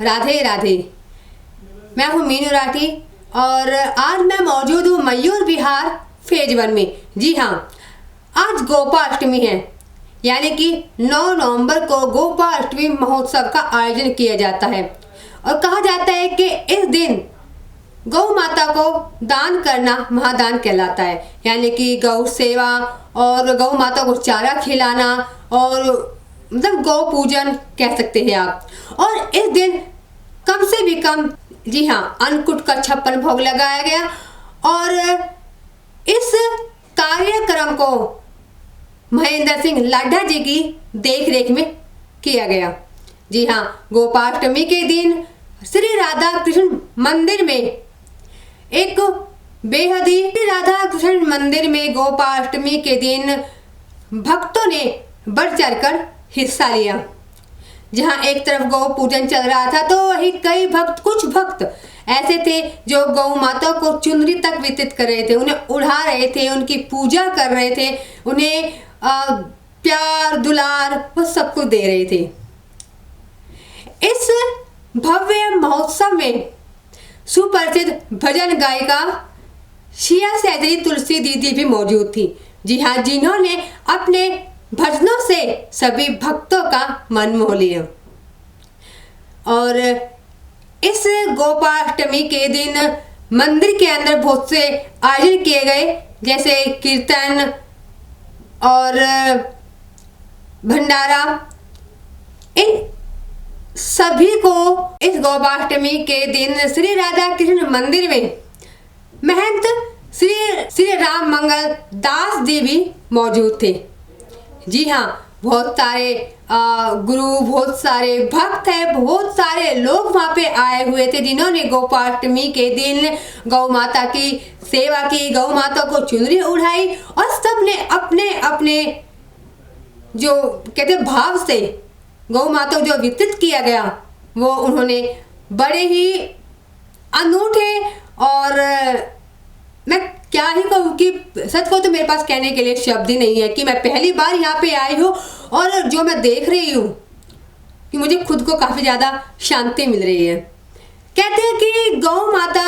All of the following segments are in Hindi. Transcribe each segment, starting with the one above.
राधे राधे। मैं हूँ मीनू राठी और आज मैं मौजूद हूँ मयूर विहार फेज 1 में। जी हाँ, आज गोपाष्टमी है, यानी कि 9 नवंबर को गोपाष्टमी महोत्सव का आयोजन किया जाता है और कहा जाता है कि इस दिन गौ माता को दान करना महादान कहलाता है, यानी कि गौ सेवा और गौ माता को चारा खिलाना और मतलब गौ पूजन कह सकते हैं आप। और इस दिन कम से भी कम, जी हाँ, अन्नकूट का 56 भोग लगाया गया और इस कार्यक्रम को महेंद्र सिंह लाडा जी की देखरेख में किया गया। जी हाँ, गोपाष्टमी के दिन श्री राधा कृष्ण मंदिर में एक बेहद ही राधा कृष्ण मंदिर में गोपाष्टमी के दिन भक्तों ने बढ़ चढ़कर हिस्सा लिया। जहां एक तरफ गौ पूजन चल रहा था तो वही कुछ भक्त ऐसे थे जो गौ माता को चुनरी तक वितरित कर रहे थे, उन्हें उड़ा रहे थे, उनकी पूजा कर रहे थे, उन्हें प्यार दुलार वो सब कुछ दे रहे थे। इस भव्य महोत्सव में सुप्रसिद्ध भजन गायिका शिया सैदरी तुलसी दीदी भी मौजूद थी। जी हाँ, जिन्होंने अपने भजनों से सभी भक्तों का मन मोह लिया। और इस गोपाष्टमी के दिन मंदिर के अंदर बहुत से आयोजन किए गए, जैसे कीर्तन और भंडारा। इन सभी को इस गोपाष्टमी के दिन श्री राधा कृष्ण मंदिर में महंत श्री राम मंगल दास जी भी मौजूद थे। जी हाँ, बहुत सारे गुरु, बहुत सारे भक्त हैं, बहुत सारे लोग वहाँ पे आए हुए थे जिन्होंने गोपाष्टमी के दिन गौ माता की सेवा की, गौ माता को चुनरी उड़ाई और सबने अपने अपने जो कहते भाव से गौ माता को जो वितरित किया गया वो उन्होंने बड़े ही अनूठे और मैं क्या ही कहूँ कि सच को तो मेरे पास कहने के लिए शब्द ही नहीं है कि मैं पहली बार यहाँ पे आई हूँ और जो मैं देख रही हूँ कि मुझे खुद को काफ़ी ज़्यादा शांति मिल रही है। कहते हैं कि गौ माता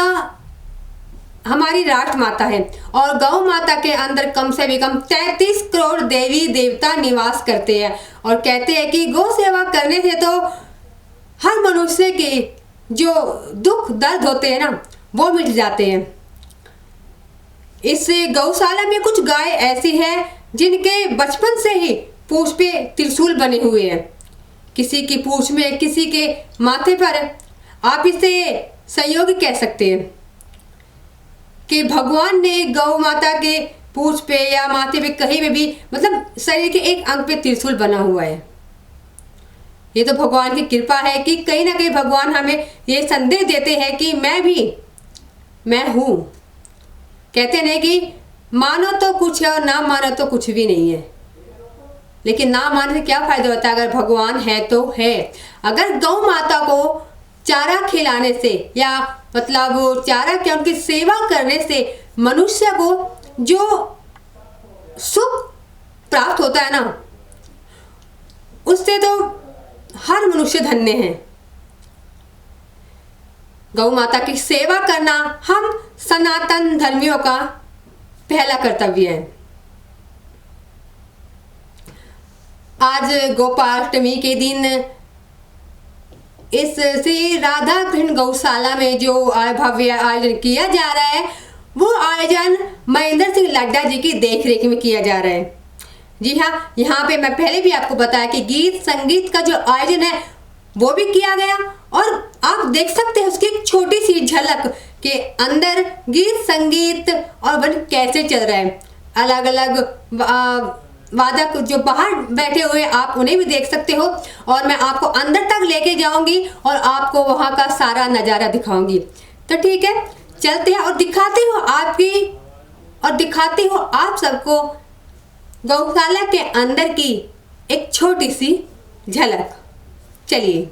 हमारी राष्ट्र माता है और गौ माता के अंदर कम से भी कम 33 करोड़ देवी देवता निवास करते हैं और कहते हैं कि गौ सेवा करने से तो हर मनुष्य के जो दुख दर्द होते हैं ना वो मिट जाते हैं। इस गौशाला में कुछ गाय ऐसी हैं जिनके बचपन से ही पूंछ पे त्रिशूल बने हुए हैं, किसी की पूंछ में, किसी के माथे पर। आप इसे संयोग कह सकते हैं कि भगवान ने गौ माता के पूंछ पे या माथे पे कहीं में भी मतलब शरीर के एक अंग पे त्रिशूल बना हुआ है। ये तो भगवान की कृपा है कि कहीं ना कहीं भगवान हमें ये संदेश देते हैं कि मैं हूँ। कहते नहीं कि मानो तो कुछ है और ना मानो तो कुछ भी नहीं है, लेकिन ना मानने से क्या फायदा होता है अगर भगवान है तो है। अगर गौ माता को चारा खिलाने से या मतलब चारा के उनकी सेवा करने से मनुष्य को जो सुख प्राप्त होता है ना, उससे तो हर मनुष्य धन्य है। गौ माता की सेवा करना हम सनातन धर्मियों का पहला कर्तव्य है। आज गोपाष्टमी के दिन इस श्री राधा कृष्ण गौशाला में जो भव्य आयोजन किया जा रहा है वो आयोजन महेंद्र सिंह लाडा जी की देखरेख में किया जा रहा है। जी हाँ, यहाँ पे मैं पहले भी आपको बताया कि गीत संगीत का जो आयोजन है वो भी किया गया और आप देख सकते हैं उसकी एक छोटी सी झलक के अंदर गीत संगीत और वन कैसे चल रहा है। अलग अलग वादक जो बाहर बैठे हुए आप उन्हें भी देख सकते हो और मैं आपको अंदर तक लेके जाऊंगी और आपको वहां का सारा नज़ारा दिखाऊंगी। तो ठीक है, चलते हैं और दिखाती हूँ आप सबको गौशाला के अंदर की एक छोटी सी झलक। चलिए।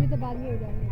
ये तो बाद में हो जाएंगे।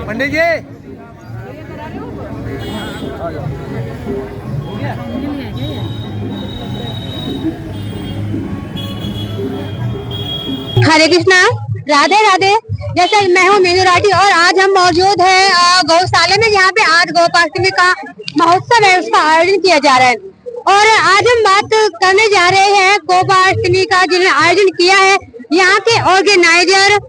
पंडित जी हरे कृष्णा, राधे राधे। जैसे मैं हूँ मीनू राठी और आज हम मौजूद हैं गौशाला में, यहाँ पे आज गोपाष्टमी का महोत्सव है, उसका आयोजन किया जा रहा है। और आज हम बात करने जा रहे हैं गोपाष्टमी का जिन्हें आयोजन किया है, यहाँ के ऑर्गेनाइजर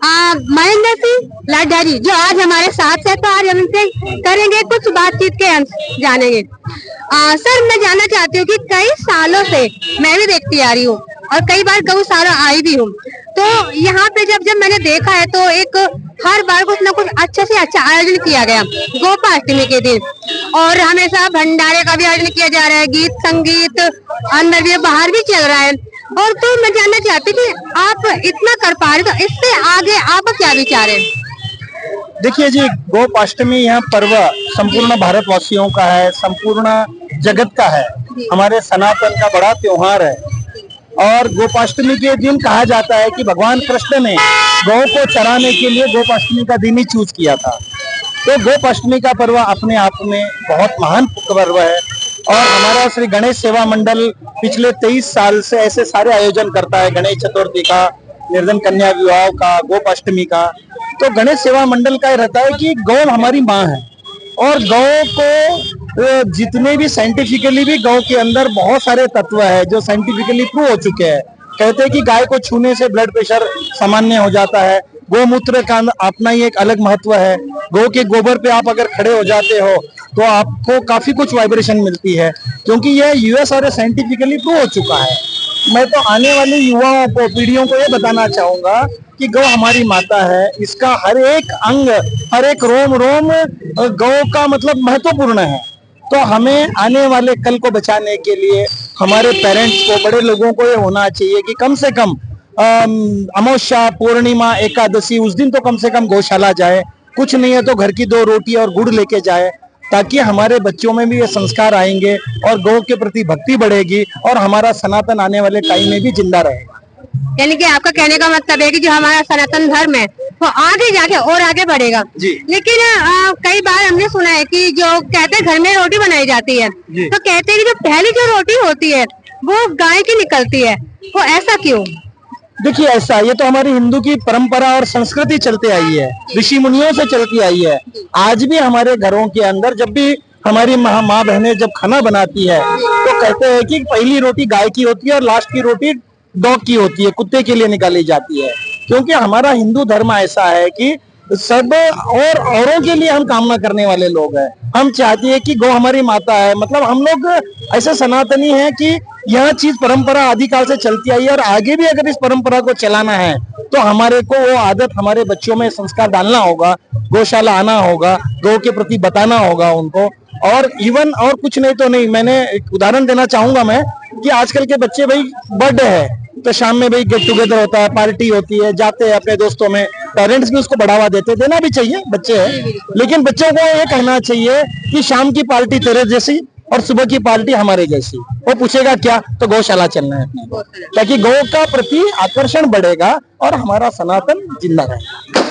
महेंद्र सिंह लाडा जी, जो आज हमारे साथ है। तो आज हम इनसे करेंगे कुछ बातचीत के अंश जानेंगे। सर, मैं जानना चाहती हूँ कि कई सालों से मैं भी देखती आ रही हूँ और कई बार गौशाला आई भी हूँ, तो यहाँ पे जब मैंने देखा है तो एक हर बार कुछ न कुछ अच्छा से अच्छा आयोजन किया गया गोपाष्टमी के दिन। और हमेशा भंडारे का भी आयोजन किया जा रहा है, गीत संगीत अंदर भी बाहर भी चल रहा है। और तो मैं जानना चाहती कि आप इतना कर पा रहे, तो इससे आगे आपका क्या विचार है? देखिए जी, गोपाष्टमी यह पर्व संपूर्ण भारतवासियों का है, संपूर्ण जगत का है, हमारे सनातन का बड़ा त्योहार है। और गोपाष्टमी के दिन कहा जाता है कि भगवान कृष्ण ने गौ को चराने के लिए गोपाष्टमी का दिन ही चूज किया था। तो गोपाष्टमी का पर्व अपने आप में बहुत महान पर्व है। और हमारा श्री गणेश सेवा मंडल पिछले 23 साल से ऐसे सारे आयोजन करता है, गणेश चतुर्थी का, निर्धन कन्या विवाह का, गोपाष्टमी का। तो गणेश सेवा मंडल का रहता है कि गौ हमारी माँ है और गौ को जितने भी साइंटिफिकली भी गौ के अंदर बहुत सारे तत्व है जो साइंटिफिकली प्रूव हो चुके हैं। कहते हैं कि गाय को छूने से ब्लड प्रेशर सामान्य हो जाता है। गोमूत्र का अपना ही एक अलग महत्व है। गौ के गोबर पे आप अगर खड़े हो जाते हो तो आपको काफी कुछ वाइब्रेशन मिलती है, क्योंकि यह यूएस और साइंटिफिकली प्रूव हो चुका है। मैं तो आने वाली युवाओं को, पीढ़ियों को ये बताना चाहूंगा कि गौ हमारी माता है। इसका हर एक अंग, हर एक रोम रोम गौ का मतलब महत्वपूर्ण है। तो हमें आने वाले कल को बचाने के लिए हमारे पेरेंट्स को, बड़े लोगों को ये होना चाहिए कि कम से कम अमावस्या, पूर्णिमा, एकादशी उस दिन तो कम से कम गौशाला जाए। कुछ नहीं है तो घर की 2 रोटी और गुड़ लेके जाए, ताकि हमारे बच्चों में भी ये संस्कार आएंगे और गौ के प्रति भक्ति बढ़ेगी और हमारा सनातन आने वाले टाइम में भी जिंदा रहेगा। यानी कि आपका कहने का मतलब है कि जो हमारा सनातन धर्म है वो आगे जाके और आगे बढ़ेगा। लेकिन कई बार हमने सुना है कि जो कहते हैं घर में रोटी बनाई जाती है, तो कहते हैं कि जो पहली जो रोटी होती है वो गाय की निकलती है, वो ऐसा क्यों? देखिए, ऐसा ये तो हमारी हिंदू की परंपरा और संस्कृति चलते आई है, ऋषि मुनियों से चलती आई है। आज भी हमारे घरों के अंदर जब भी हमारी माँ बहनें जब खाना बनाती है तो कहते हैं कि पहली रोटी गाय की होती है और लास्ट की रोटी डॉग की होती है, कुत्ते के लिए निकाली जाती है। क्योंकि हमारा हिंदू धर्म ऐसा है कि सब और औरों के लिए हम कामना करने वाले लोग हैं। हम चाहते हैं कि गौ हमारी माता है। मतलब हम लोग ऐसे सनातनी हैं कि यह चीज परंपरा आदिकाल से चलती आई है और आगे भी अगर इस परंपरा को चलाना है तो हमारे को वो आदत हमारे बच्चों में संस्कार डालना होगा, गौशाला आना होगा, गौ के प्रति बताना होगा उनको। और इवन और कुछ नहीं तो नहीं, मैंने एक उदाहरण देना चाहूंगा मैं कि आजकल के बच्चे, भाई बर्थडे है तो शाम में भाई गेट टुगेदर होता है, पार्टी होती है, जाते हैं अपने दोस्तों में, पेरेंट्स भी उसको बढ़ावा देते, देना भी चाहिए, बच्चे हैं। लेकिन बच्चों को ये कहना चाहिए कि शाम की पार्टी तेरे जैसी और सुबह की पार्टी हमारे जैसी। वो पूछेगा क्या, तो गौशाला चलना है, ताकि गौ का प्रति आकर्षण बढ़ेगा और हमारा सनातन जिंदा रहेगा।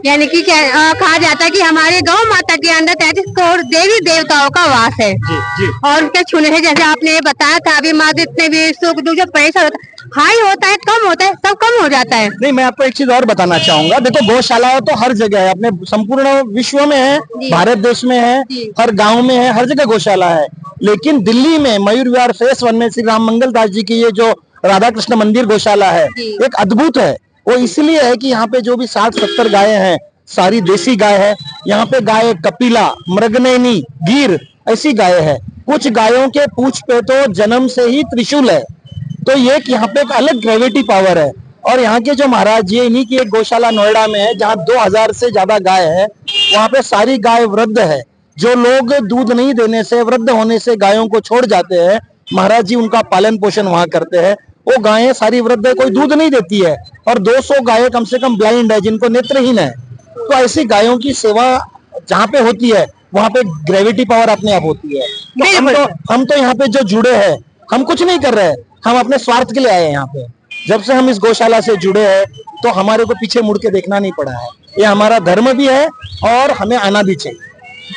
यानी कि कहा जाता है कि हमारे गौ माता के अंदर 33 करोड़ देवी देवताओं का वास है। जी। और उनके छूने से, जैसे आपने बताया था अभी, माँ जितने भी सुख दुख जो प्रेशर होता है, हाई होता है, कम होता है, सब कम हो जाता है। नहीं, मैं आपको एक चीज और बताना चाहूंगा। देखो, गौशाला तो हर जगह है, अपने संपूर्ण विश्व में है, भारत देश में है, हर गाँव में है, हर जगह गौशाला है। लेकिन दिल्ली में मयूर विहार फेस 1 में श्री राम मंगल दास जी की ये जो राधा कृष्ण मंदिर गौशाला है, एक अद्भुत है। वो इसलिए है कि यहाँ पे जो भी 60-70 गायें हैं, सारी देसी गाय है। यहाँ पे गाय कपिला, मृगनयनी, गिर ऐसी गाय है। कुछ गायों के पूंछ पे तो जन्म से ही त्रिशूल है। तो ये यहाँ पे एक अलग ग्रेविटी पावर है। और यहाँ के जो महाराज जी, इन्हीं की एक गौशाला नोएडा में है जहाँ 2000 से ज्यादा गाय है। वहाँ पे सारी गाय वृद्ध है। जो लोग दूध नहीं देने से, वृद्ध होने से गायों को छोड़ जाते हैं, महाराज जी उनका पालन पोषण वहाँ करते हैं। वो गायें सारी वृद्ध है, कोई दूध नहीं देती है। और 200 गायें कम से कम ब्लाइंड है, जिनको नेत्रहीन है। तो ऐसी गायों की सेवा जहाँ पे होती है वहाँ पे ग्रेविटी पावर अपने आप होती है। तो हम तो यहाँ पे जो जुड़े हैं, हम कुछ नहीं कर रहे हैं, हम अपने स्वार्थ के लिए आए हैं यहाँ पे। जब से हम इस गौशाला से जुड़े हैं तो हमारे को पीछे मुड़ के देखना नहीं पड़ा है। ये हमारा धर्म भी है और हमें आना भी चाहिए।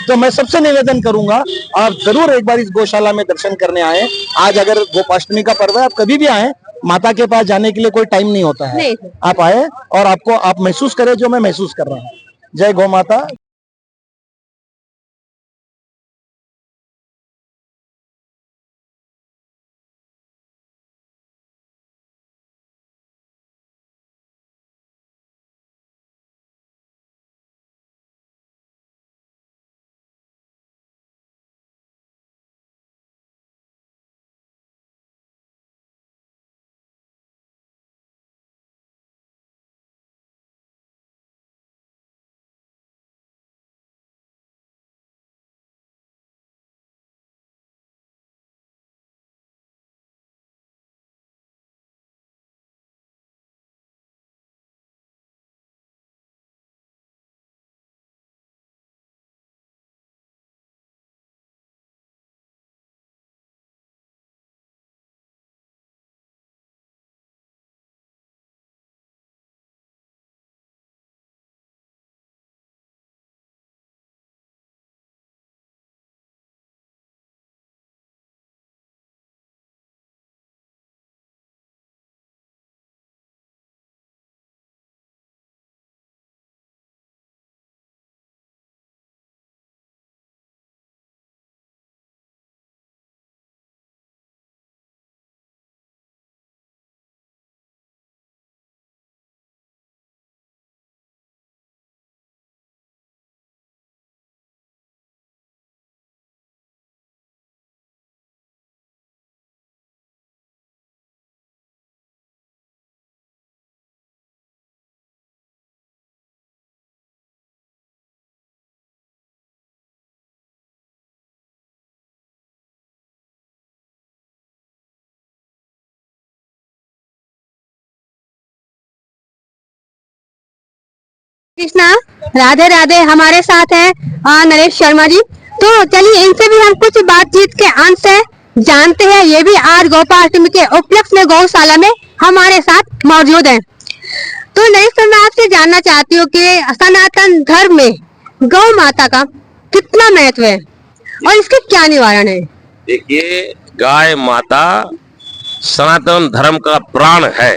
तो मैं सबसे निवेदन करूंगा आप जरूर एक बार इस गौशाला में दर्शन करने आए। आज अगर गोपाष्टमी का पर्व है, आप कभी भी आए, माता के पास जाने के लिए कोई टाइम नहीं होता है। आप आए और आप महसूस करें जो मैं महसूस कर रहा हूँ। जय गौ माता। कृष्णा, राधे राधे। हमारे साथ है नरेश शर्मा जी। तो चलिए इनसे भी हम कुछ बातचीत के अंश से जानते हैं। ये भी आज गोपाष्टमी के उपलक्ष्य में गौशाला में हमारे साथ मौजूद हैं। तो नरेश सर, मैं आपसे जानना चाहती हूँ कि सनातन धर्म में गौ माता का कितना महत्व है और इसके क्या निवारण है? देखिए, गाय माता सनातन धर्म का प्राण है।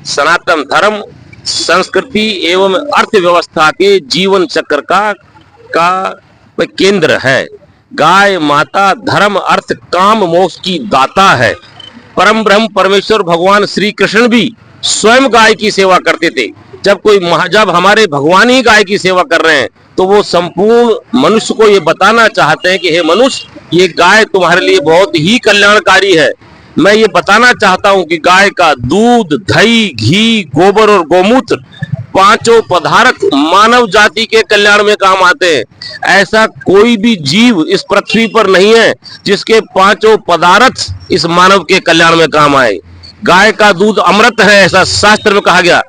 सनातन धर्म संस्कृति एवं अर्थव्यवस्था के जीवन चक्र का केंद्र है। गाय माता धर्म अर्थ काम मोक्ष की दाता है। परम ब्रह्म परमेश्वर भगवान श्री कृष्ण भी स्वयं गाय की सेवा करते थे। जब हमारे भगवान ही गाय की सेवा कर रहे हैं तो वो संपूर्ण मनुष्य को ये बताना चाहते हैं कि हे मनुष्य, ये गाय तुम्हारे लिए बहुत ही कल्याणकारी है। मैं ये बताना चाहता हूं कि गाय का दूध, दही, घी, गोबर और गोमूत्र पांचों पदार्थ मानव जाति के कल्याण में काम आते हैं। ऐसा कोई भी जीव इस पृथ्वी पर नहीं है जिसके पांचों पदार्थ इस मानव के कल्याण में काम आए। गाय का दूध अमृत है, ऐसा शास्त्र में कहा गया।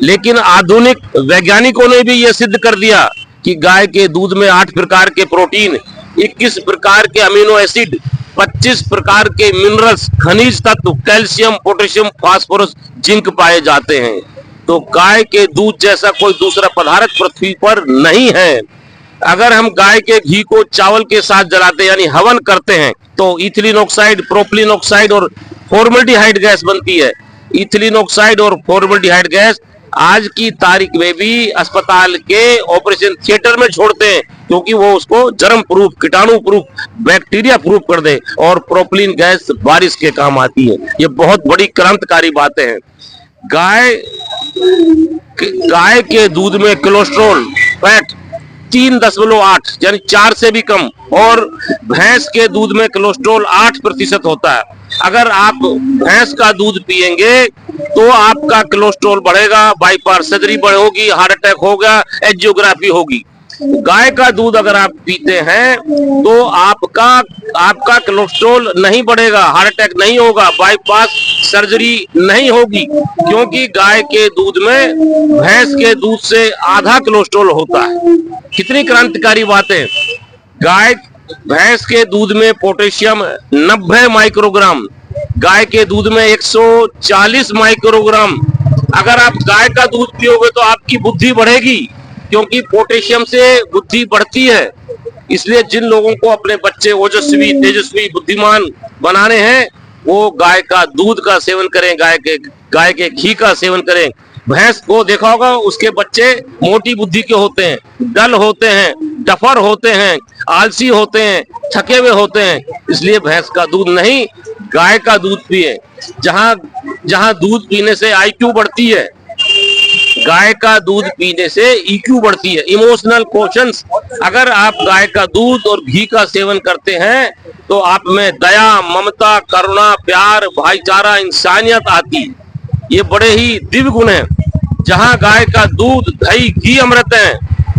लेकिन आधुनिक वैज्ञानिकों ने भी यह सिद्ध कर दिया कि गाय के दूध में 8 प्रकार के प्रोटीन, 21 प्रकार के अमीनो एसिड, 25 प्रकार के मिनरल्स, खनिज तत्व, कैल्शियम, पोटेशियम, फास्फोरस, जिंक पाए जाते हैं। तो गाय के दूध जैसा कोई दूसरा पदार्थ पृथ्वी पर नहीं है। अगर हम गाय के घी को चावल के साथ जलाते यानी हवन करते हैं तो इथिलीन ऑक्साइड, प्रोपिलीन ऑक्साइड और फॉर्मल्डिहाइड गैस बनती है। इथिलीन ऑक्साइड और फॉर्मल्डिहाइड गैस आज की तारीख में भी अस्पताल के ऑपरेशन थिएटर में छोड़ते हैं क्योंकि वो उसको जर्म प्रूफ, कीटाणु प्रूफ, बैक्टीरिया प्रूफ कर दे। और प्रोपिलीन गैस बारिश के काम आती है। ये बहुत बड़ी क्रांतिकारी बातें हैं। गाय के दूध में कोलेस्ट्रॉल फैट 3.8 यानी 4 से भी कम, और भैंस के दूध में कोलेस्ट्रॉल 8% होता है। अगर आप भैंस का दूध पिएंगे तो आपका कोलेस्ट्रॉल बढ़ेगा, बाईपास सर्जरी होगी, हार्ट अटैक होगा, एंजियोग्राफी होगी। गाय का दूध अगर आप पीते हैं तो आपका कोलेस्ट्रॉल नहीं बढ़ेगा, हार्ट अटैक नहीं होगा, बाईपास सर्जरी नहीं होगी, क्योंकि गाय के दूध में भैंस के दूध से आधा कोलेस्ट्रॉल होता है। कितनी क्रांतिकारी बातें। भैंस के दूध में पोटेशियम 90 माइक्रोग्राम, गाय के दूध में 140 माइक्रोग्राम। अगर आप गाय का दूध पियोगे तो आपकी बुद्धि बढ़ेगी, क्योंकि पोटेशियम से बुद्धि बढ़ती है इसलिए जिन लोगों को अपने बच्चे ओजस्वी, तेजस्वी, बुद्धिमान बनाने हैं, वो गाय का दूध का सेवन करें, गाय के घी का सेवन करें। भैंस को देखा होगा, उसके बच्चे मोटी बुद्धि के होते हैं, डल होते हैं, डफर होते हैं, आलसी होते हैं, थके हुए होते हैं। इसलिए भैंस का दूध नहीं, गाय का दूध पिए। जहां दूध पीने से IQ बढ़ती है, गाय का दूध पीने से EQ बढ़ती है, इमोशनल क्वेश्चंस। अगर आप गाय का दूध और घी का सेवन करते हैं तो आप में दया, ममता, करुणा, प्यार, भाईचारा, इंसानियत आती है। ये बड़े ही दिव्य गुण हैं। जहां गाय का दूध, दही, घी अमृत है,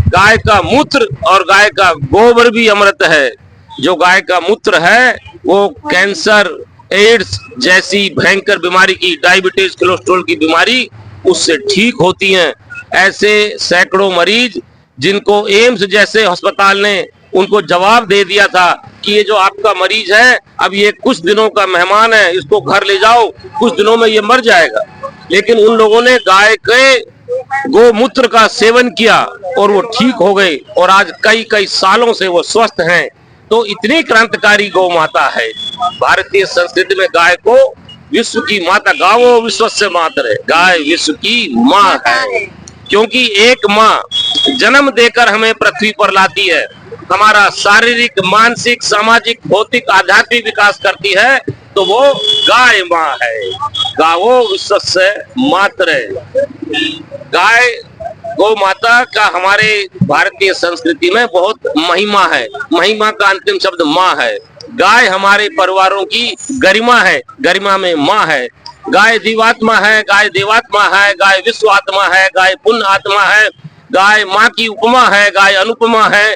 गाय का मूत्र और गाय का गोबर भी अमृत है। जो गाय का मूत्र है वो कैंसर, एड्स जैसी भयंकर बीमारी की, डायबिटीज, कोलेस्ट्रॉल की बीमारी उससे ठीक होती हैं। ऐसे सैकड़ों मरीज जिनको एम्स जैसे अस्पताल ने उनको जवाब दे दिया था कि ये जो आपका मरीज है, अब ये कुछ दिनों का मेहमान है, इसको घर ले जाओ, कुछ दिनों में ये मर जाएगा। लेकिन उन लोगों ने गाय के गोमूत्र का सेवन किया और वो ठीक हो गए और आज कई कई सालों से वो स्वस्थ हैं। तो इतनी क्रांतिकारी गौ माता है। भारतीय संस्कृति में गाय को विश्व की माता, गावो विश्वस्य मातरे, गाय विश्व की माँ है। क्योंकि एक माँ जन्म देकर हमें पृथ्वी पर लाती है, हमारा शारीरिक, मानसिक, सामाजिक, भौतिक, आध्यात्मिक विकास करती है, तो वो गाय माँ है। गावो विश्वस्य मातरे। गाय गौ माता का हमारे भारतीय संस्कृति में बहुत महिमा है। महिमा का अंतिम शब्द माँ है। गाय हमारे परिवारों की गरिमा है, गरिमा में माँ है। गाय जीवात्मा है, गाय देवात्मा है, गाय विश्व आत्मा है, गाय पुण्य आत्मा है, गाय माँ की उपमा है, गाय अनुपमा है,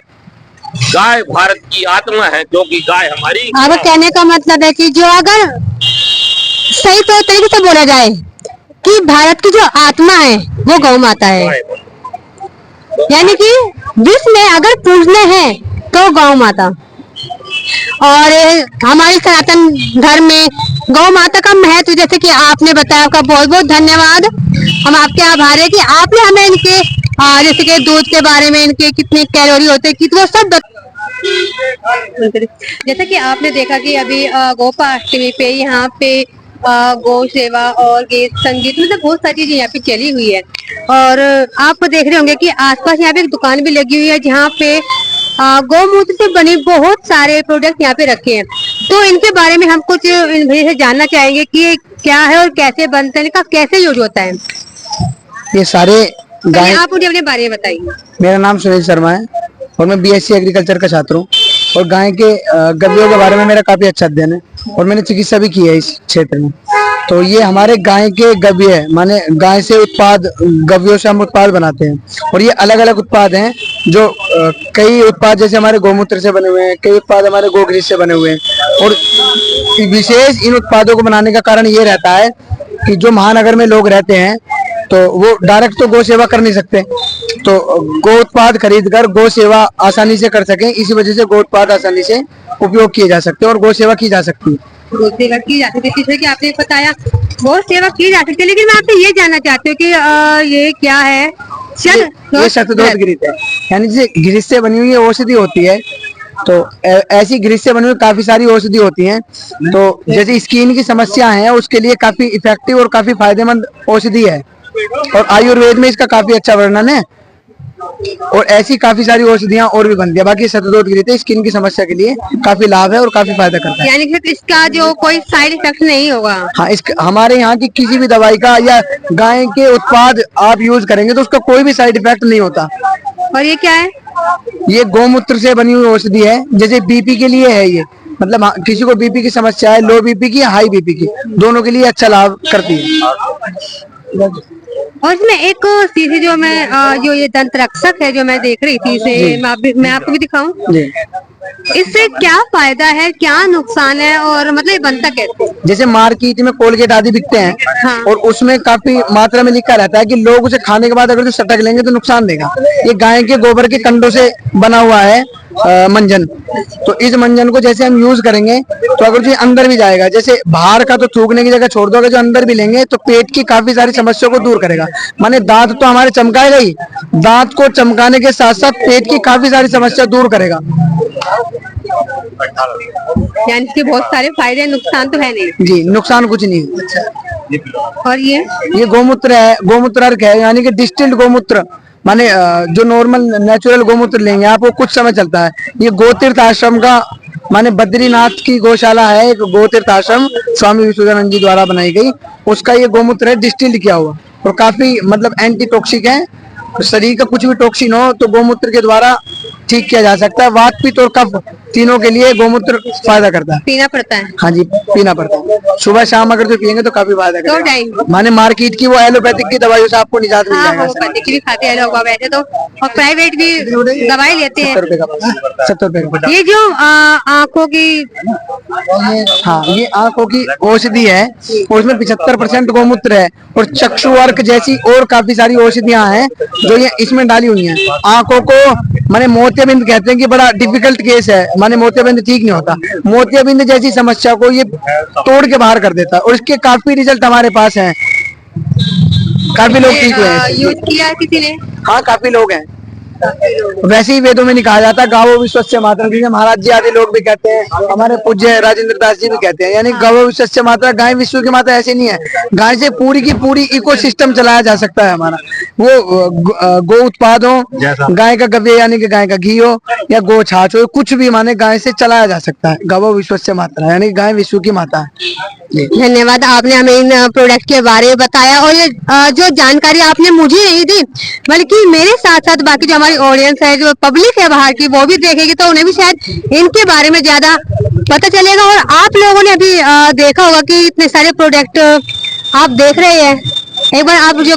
गाय भारत की आत्मा है, क्योंकि गाय हमारी। आपका कहने का मतलब है कि जो अगर सही तो तरीके से बोला जाए कि भारत की जो आत्मा है वो गौ माता है, यानी कि विश्व में अगर पूजने हैं तो गौ माता। और हमारी सनातन धर्म में गौ माता का महत्व जैसे कि आपने बताया, आपका बहुत बहुत धन्यवाद। हम आपके आभारी हैं कि आपने हमें इनके जैसे कि दूध के बारे में, इनके कितने कैलोरी होते हैं, कितने सब जैसा कि आपने देखा कि अभी गोपाष्टमी पे यहाँ पे गौ सेवा और गीत संगीत, मतलब बहुत सारी चीजें यहाँ पे चली हुई है। और आप देख रहे होंगे कि आसपास यहाँ पे एक दुकान भी लगी हुई है जहाँ पे गौमूत्र से बने बहुत सारे प्रोडक्ट यहाँ पे रखे हैं। तो इनके बारे में हम कुछ इन भैया से जानना चाहेंगे कि ये क्या है और कैसे बनते हैं, इनका कैसे यूज होता है। ये सारे गाय, आप मुझे अपने बारे में बताइए। मेरा नाम सुनील शर्मा है और मैं BSc एग्रीकल्चर का छात्र हूँ और गाय के गव्यों के बारे में मेरा काफी अच्छा अध्ययन है और मैंने चिकित्सा भी की है इस क्षेत्र में। तो ये हमारे गाय के गव्य है, माने गाय से उत्पाद, गव्यों से हम उत्पाद बनाते हैं और ये अलग अलग उत्पाद हैं। जो कई उत्पाद जैसे हमारे गौमूत्र से बने हुए हैं, कई उत्पाद हमारे गोघृत से बने हुए हैं। और विशेष इन उत्पादों को बनाने का कारण ये रहता है कि जो महानगर में लोग रहते हैं तो वो डायरेक्ट तो गौ सेवा कर नहीं सकते, तो गौ उत्पाद खरीद कर गौ सेवा आसानी से कर सकें, इसी वजह से गौ उत्पाद आसानी से उपयोग किए जा सकते हैं और गौ सेवा की जा सकती है। गौ सेवा की जा सकती है, जैसे कि आपने बताया गौ सेवा की जा सकती है। लेकिन मैं आपसे ये जानना चाहती हूँ कि ये क्या है? ये शतदोष घृत है, यानी जैसे घृत से बनी हुई औषधि होती है, तो ऐसी घृत से बनी हुई काफी सारी औषधि होती हैं। तो जैसे स्किन की समस्या है उसके लिए काफी इफेक्टिव और काफी फायदेमंद औषधि है और आयुर्वेद में इसका काफी अच्छा वर्णन है। और ऐसी काफी सारी औषधियां और भी बनती है। बाकी शतदोष घृत स्किन की समस्या के लिए काफी लाभ है और काफी फायदा करता है। यानी कि इसका जो कोई साइड इफेक्ट नहीं होगा? हाँ, हमारे यहाँ की किसी भी दवाई का या गाय के उत्पाद आप यूज करेंगे तो उसका कोई भी साइड इफेक्ट नहीं होता। और ये क्या है? ये गौमूत्र से बनी हुई औषधि है। जैसे BP के लिए है ये, मतलब किसी को BP की समस्या है, लो BP की, हाई BP की, दोनों के लिए अच्छा लाभ करती है। और इसमें एक चीज जो मैं जो ये दंत रक्षक है जो मैं देख रही थी, इसे मैं आपको भी दिखाऊं। इससे क्या फायदा है, क्या नुकसान है और मतलब ये बनता कैसे? जैसे मार्केट में कोलगेट आदि बिकते हैं, हाँ। और उसमें काफी मात्रा में लिखा रहता है कि लोग उसे खाने के बाद अगर जो सटक लेंगे तो नुकसान देगा। ये गाय के गोबर के कंडों से बना हुआ है मंजन। तो इस मंजन को जैसे हम यूज करेंगे तो अगर जो अंदर भी जाएगा, जैसे बाहर का तो थूकने की जगह छोड़ दो, अगर जो अंदर भी लेंगे तो पेट की काफी सारी समस्याओं को दूर करेगा। माने दांत तो हमारे चमकाएगा ही, दांत को चमकाने के साथ साथ पेट की काफी सारी समस्या दूर करेगा। यानी इसके बहुत सारे फायदे, नुकसान तो है नहीं। जी, नुकसान कुछ नहीं है। और ये गोमूत्र है, गोमूत्रार्क है, यानी कि डिस्टिल्ड गोमूत्र, माने जो नॉर्मल नेचुरल गोमूत्र लेंगे आप वो कुछ समय चलता है। ये गोतीर्थ आश्रम का, माने बद्रीनाथ की गौशाला है, एक गोतीर्थ आश्रम स्वामी विश्वेश्वरानंद जी द्वारा बनाई गई, उसका ये गोमूत्र है डिस्टिल्ड किया हुआ, और काफी मतलब एंटी टॉक्सिक है। शरीर का कुछ भी टॉक्सिन हो तो गोमूत्र के द्वारा ठीक किया जा सकता है। वात, पित्त और कफ तीनों के लिए गोमूत्र फायदा करता है। पीना पड़ता है? हाँ जी, पीना पड़ता है। सुबह शाम अगर जो पियेंगे तो काफी फायदा दो करेगा। टाइम? माने मार्केट की वो एलोपैथिक की दवाइयों से आपको निजात मिल हाँ, जाएगा। होम्योपैथिक की भी खाते हैं लोग वैसे तो, और प्राइवेट भी दवाई लेते हैं। 70 रुपए का, 70 रुपए का। ये जो आंखों की, हाँ, ये आंखों की औषधि है, और उसमें 75% गोमूत्र है, और चक्षुवर्क जैसी और काफी सारी औषधियां हैं जो ये इसमें डाली हुई हैं। आंखों को माने मोतियाबिंद कहते हैं कि बड़ा डिफिकल्ट केस है, माने मोतियाबिंद ठीक नहीं होता, मोतियाबिंद जैसी समस्या को ये तोड़ के बाहर कर देता है, और इसके काफी रिजल्ट हमारे पास हैं, काफी लोग ठीक हुए हैं। यूज किया किसी ने? हाँ, काफी लोग हैं। वैसे ही वेदों में नहीं कहा जाता गावो विश्वस्य मातरम, जैसे महाराज जी आदि लोग भी कहते हैं, हमारे पूज्य राजेंद्र दास जी भी कहते हैं, यानी गावो विश्वस्य माता, गाय विश्व की माता ऐसे नहीं है। गाय से पूरी की पूरी इकोसिस्टम चलाया जा सकता है हमारा। वो गो उत्पाद हो, गाय का गव्य यानी कि गाय का घी हो, या गो छाछ हो, कुछ भी माने गाय से चलाया जा सकता है। गावो विश्वस्य माता यानी गाय विश्व की माता है। धन्यवाद, आपने हमें इन प्रोडक्ट के बारे में बताया, और ये जो जानकारी आपने मुझे नहीं दी बल्कि मेरे साथ साथ बाकी जो हमारी ऑडियंस है, जो पब्लिक है बाहर की, वो भी देखेगी तो उन्हें भी शायद इनके बारे में ज्यादा पता चलेगा। और आप लोगों ने अभी देखा होगा कि इतने सारे प्रोडक्ट आप देख रहे हैं, एक बार आप जो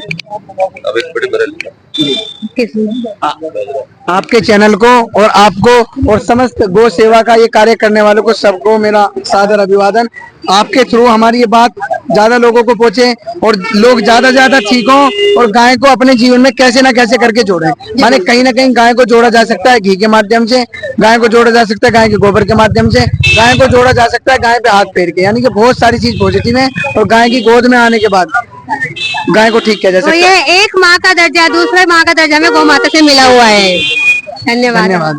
आपके चैनल को और आपको और समस्त गो सेवा का ये कार्य करने वालों को सबको मेरा सादर अभिवादन। आपके थ्रू हमारी ये बात ज्यादा लोगों को पहुंचे और लोग ज्यादा ज्यादा ठीक हों, और गाय को अपने जीवन में कैसे ना कैसे करके जोड़ें। माने कहीं ना कहीं गाय को जोड़ा जा सकता है घी के माध्यम से, गाय को जोड़ा जा सकता है गाय के गोबर के माध्यम से, गाय को जोड़ा जा सकता है गाय पे हाथ फेर के, यानी कि बहुत सारी चीज पॉजिटिव है। और गाय की गोद में आने के बाद गाय को ठीक किया जा तो सकता है। ये एक माँ का दर्जा, दूसरा माँ का दर्जा में गौ माता से मिला हुआ है। धन्यवाद। धन्यवाद।